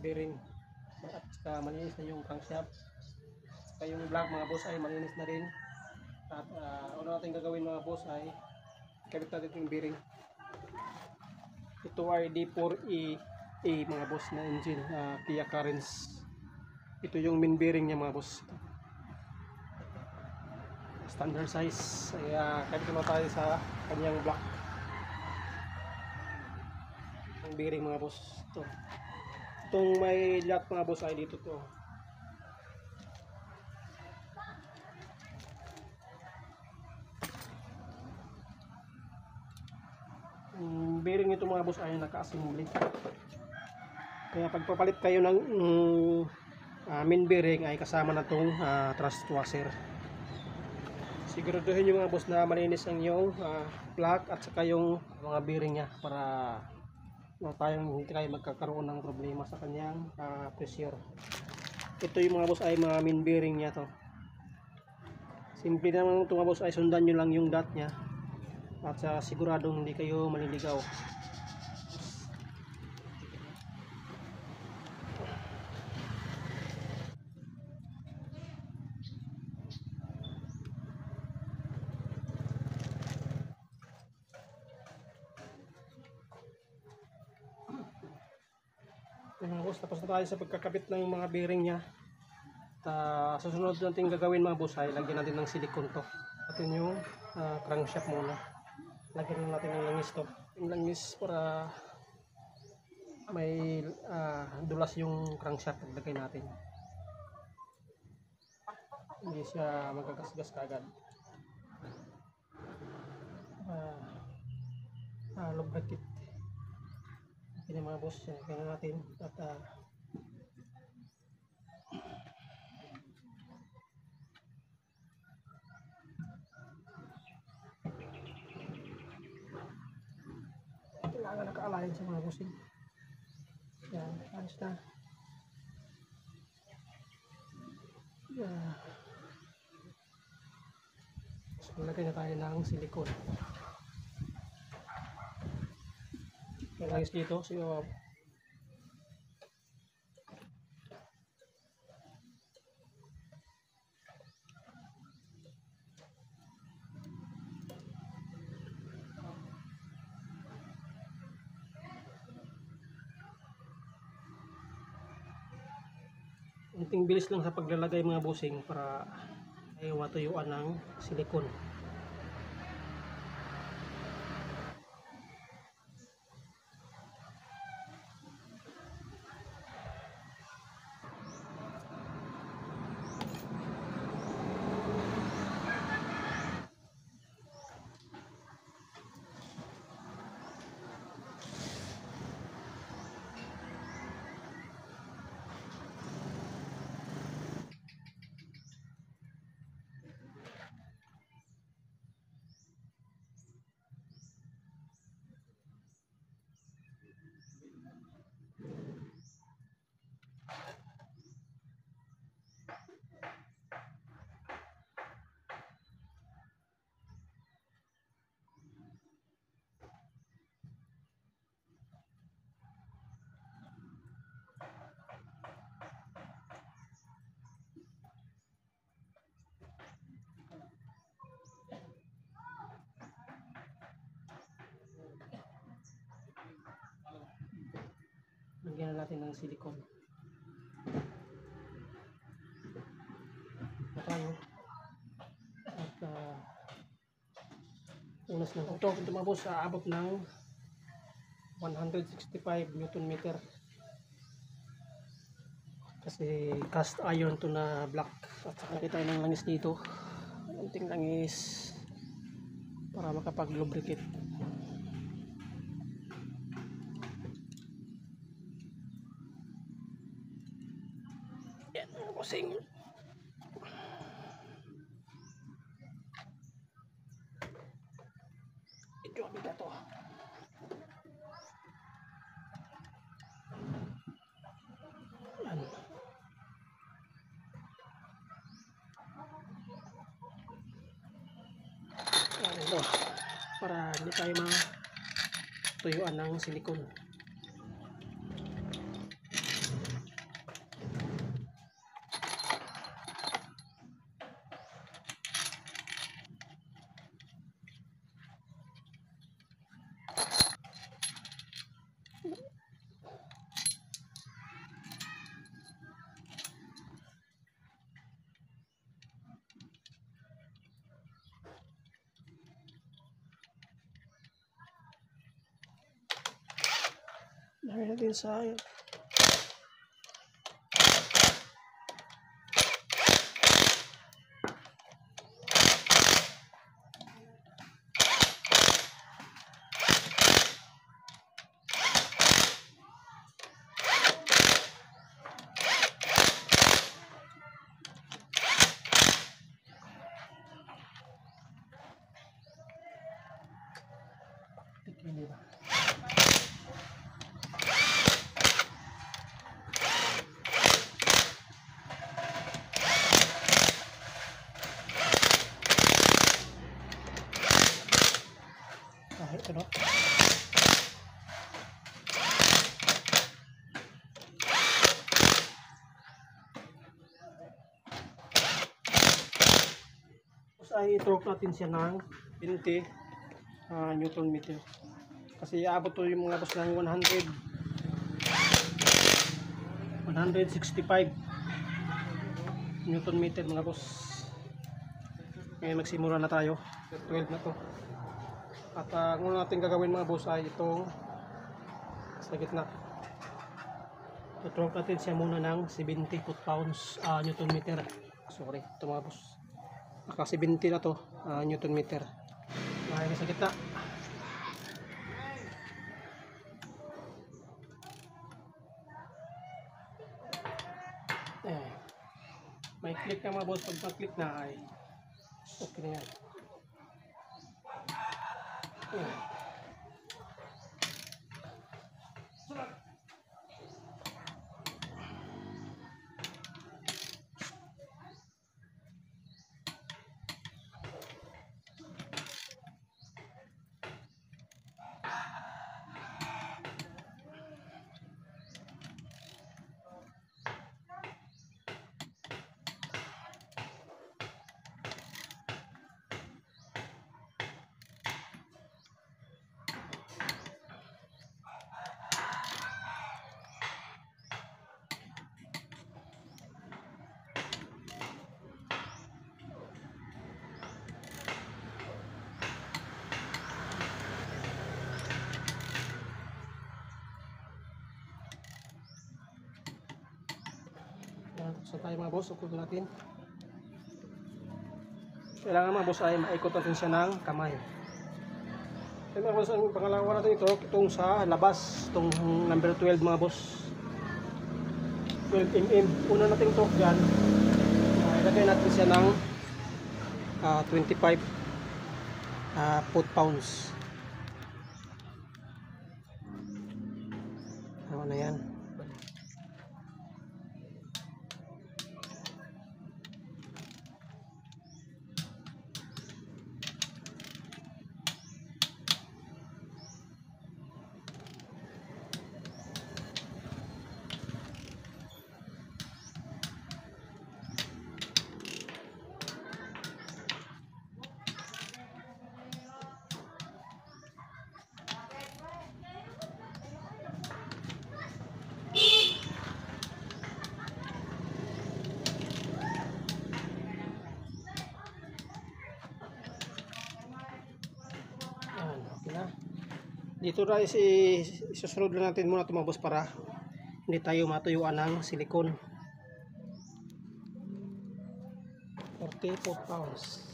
bearing at saka malinis na yung crankshaft. Saka yung block mga boss ay malinis na rin. At ano natin gagawin mga boss ay kabit natin yung bearing. Ito ay D4EA mga boss na engine, Kia Carens. Ito yung main bearing niya mga boss. Standard size. Kaya kabit na tayo sa kanyang block. Ang bearing mga boss. Itong may lock mga boss ay dito to. Bearing nito mga boss ay naka-assembly. Kaya pagpapalit kayo ng main bearing ay kasama na itong thrust washer. Siguraduhin nyo mga boss na malinis ang yung block at saka yung mga bearing nya para hindi tayo magkakaroon ng problema sa kanyang pressure. Ito yung mga boss ay mga main bearing nya to. Simple naman ito mga boss ay sundan nyo lang yung dot nya at siguradong hindi kayo maliligaw. Tapos na tayo sa pagkakabit ng mga bearing nya. Susunod natin gagawin mga boss ay lagyan natin ng silicone to. Atin yung crankshaft muna. Lagyan natin ng langis to. Yung langis para may dulas yung crankshaft paglagay natin. Hindi siya magagasgas kaagad. Lubricate. Yan mga boss, kaya natin at kailangan naka-align sa mga bossing. Yan, ayos na. So, lagay na tayo ng silicone. Langis dito so unting bilis lang sa paglalagay mga bossing para ay matuyuan ng silicone. Lagyan natin ng silicone. Tayo. At unas na ito mga boss, aabot ng 165 Newton meter. Kasi cast iron to na black. At saka tayo ng langis dito. Unting langis para makapag-lubricate. Yan, bossing. Ito na to. Yan. Ito, para hindi tayo matuyuan ng silicone. Lagyan natin sa ayan. Hindi ba? Ito no? Tapos ay i-torque natin siya ng 20 Newton meter. Kasi aabot to yung mga boss ng 165 Newton meter mga boss. Ngayon magsimula na tayo. 12 na to. At ang una natin gagawin mga boss ay itong sa gitna. Tutrok natin siya muna ng 70 foot-pounds Newton meter. Sorry, ito mga boss. Naka 70 na to Newton meter. Ngayon sa gitna. May click na mga boss. Pag mag-click na ay okay na yan. So tayo mga boss, ukod natin. Kailangan mga boss ay maikot natin siya ng kamay. Kaya mga boss, ang pangalawa natin ito, itong sa labas, itong number 12 mga boss. 12 mm. Una natin ito dyan. Ilagay natin siya ng 25 foot-pounds. Ano na yan? Dito na isusunod lang natin muna ito mga boss para hindi tayo matuyuan ng silikon. 40 foot-pounds.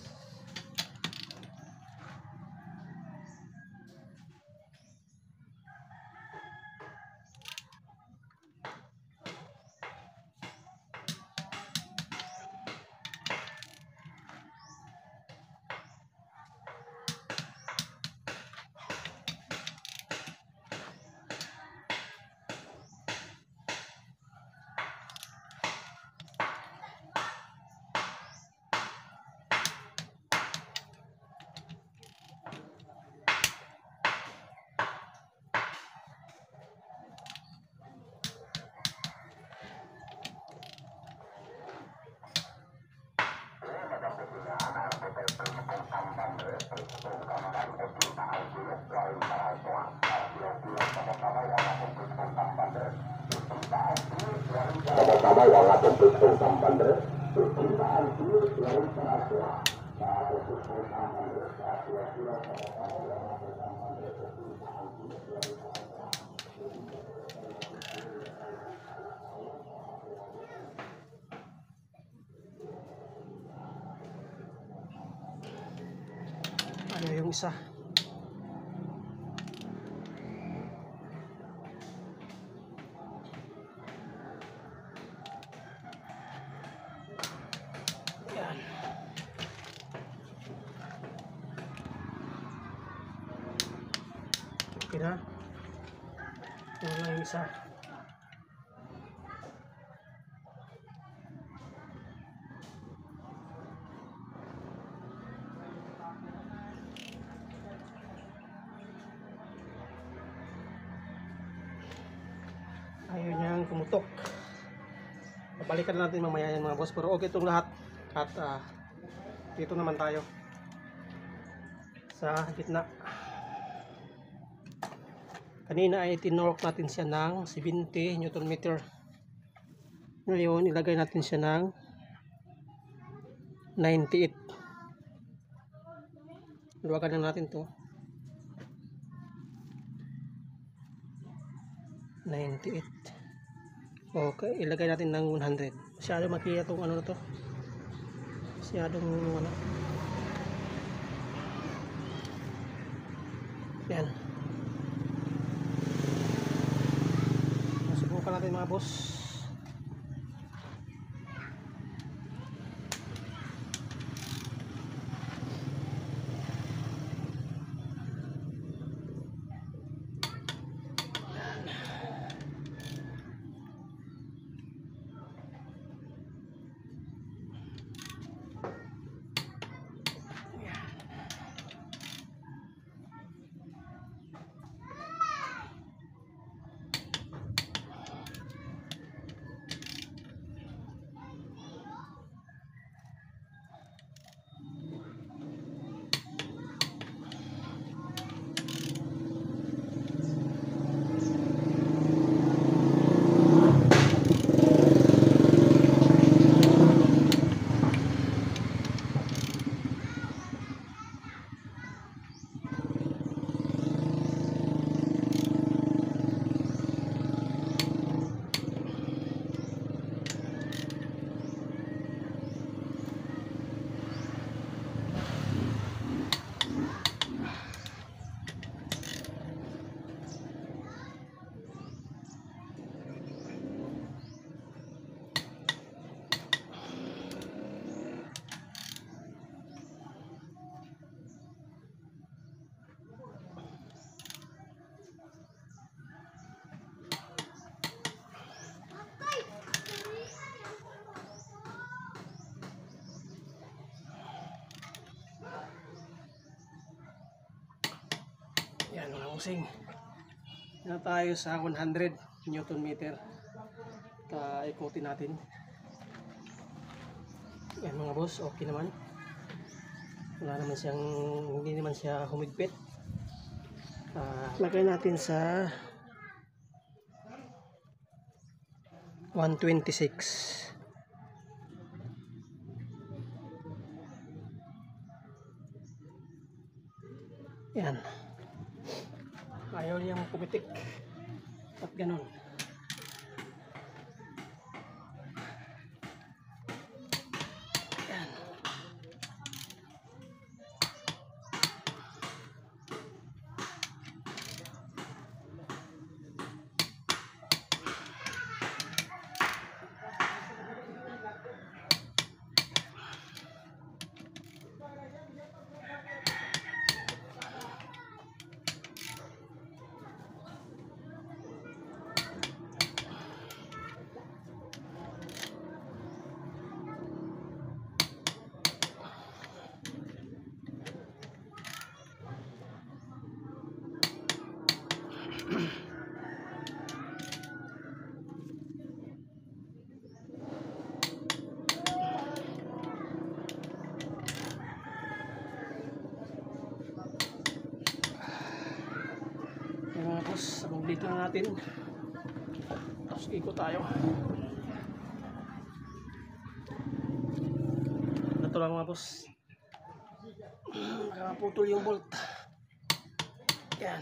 yung isa. Yan. Okay na. Yan lang yung isa. Ayaw niyang kumutok. Babalikan natin mamaya yan mga boss, pero okay itong lahat. At dito naman tayo sa gitna. Kanina ay tinork natin siya ng 70 Newton meter. Ngayon ilagay natin siya ng 98. Luwagan lang natin to. 98. Okay, ilagay natin ng 100. Masyado makita itong ano na to. Masyadong ano. Yan. Subukan natin mga boss. Yan mga using. Yan tayo sa 100 Newton meter. Ikutin natin. Yan mga boss, okay naman. Wala naman siyang, hindi naman siya humigpit. Lagay natin sa 126. Yan. Ayaw niyang pumitik at ganun. Yan. Tapos update lang natin. Tapos ikot tayo. Ito lang mga boss. Nakaputol yung bolt. Yan.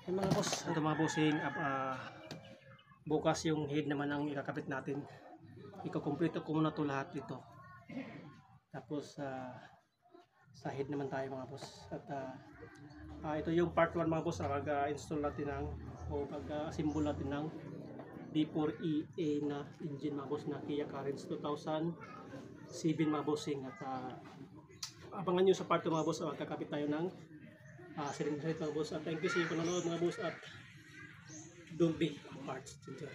Yung mga boss, ito mga bossing, bukas yung head naman ang ikakabit natin. Iko-complete ko muna to lahat dito. Tapos sa head naman tayo mga boss. At ito yung part 1 mga boss, pag-install natin ng o pag-assemble natin ng D4EA na engine mga boss na Kia Carens 2007 mga bossing. At abangan nyo sa part 2 mga boss, kakapit tayo ng cylinder mga boss. At thank you sa panonood mga boss, at don't be parts. Enjoy.